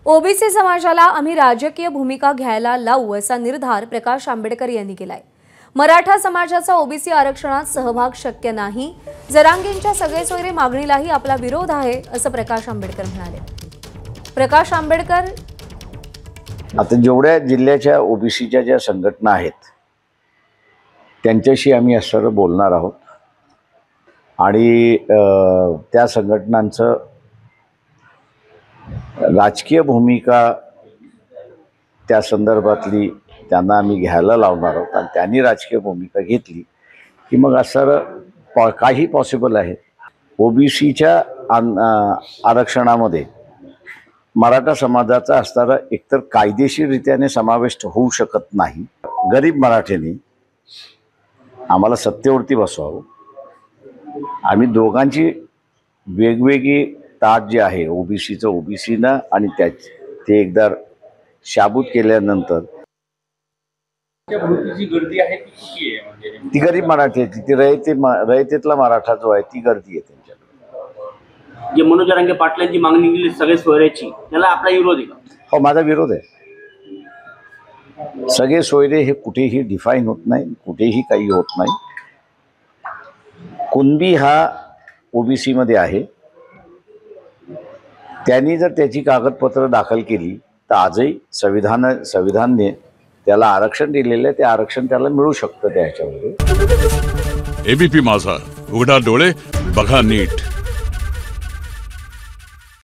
OBC समाजाला आम्ही राजकीय भूमिका घ्यायला लावू असा निर्धार प्रकाश आंबेडकर यांनी केलाय। मराठा समाजाचा ओबीसी आरक्षणात सहभाग शक्य नाही। जरांगेंच्या सगळे सोयरे मागणीलाही आपला विरोध आहे असं प्रकाश आंबेडकर म्हणाले। प्रकाश आंबेडकर आता जेवढ्या जिल्ह्याच्या ओबीसीच्या ज्या संघटना आहेत त्यांच्याशी आम्ही असं बोलणार आहोत आणि त्या संघटनांचं राजकीय भूमिका त्या संदर्भातली त्यांना आम्ही घ्यायला लावणार आहोत आणि त्यांनी राजकीय भूमिका घेतली की मग असं काही पॉसिबल आहे। ओबीसीच्या आरक्षणामध्ये मराठा समाजाचा असणारा एकतर कायदेशीररित्याने समाविष्ट होऊ शकत नाही। गरीब मराठ्यांनी आम्हाला सत्तेवरती बसवावं, आम्ही दोघांची वेगवेगळी ताट जी आहे ओबीसीचं ओबीसीनं आणि ते एकदा शाबूत केल्यानंतर गर्दी आहे ती गरीब मराठ्याची ती रयतेतला मराठा जो आहे ती गर्दी आहे त्यांच्याकडे। जे मनोज जरांगे पाटलांची मागणी केली सगळे सोयऱ्याची त्याला आपला विरोध आहे का? हो, माझा विरोध आहे। सगळे सोयरे हे कुठेही डिफाईन होत नाही, कुठेही काही होत नाही। कुणबी हा ओबीसी मध्ये आहे, त्यांनी जर त्याची कागदपत्र दाखल केली तर आजही संविधानाने त्याला आरक्षण दिलेलं आहे, ते आरक्षण त्याला मिळू शकतं त्याच्यामध्ये। एबीपी माझा, उघडा डोळे बघा नीट।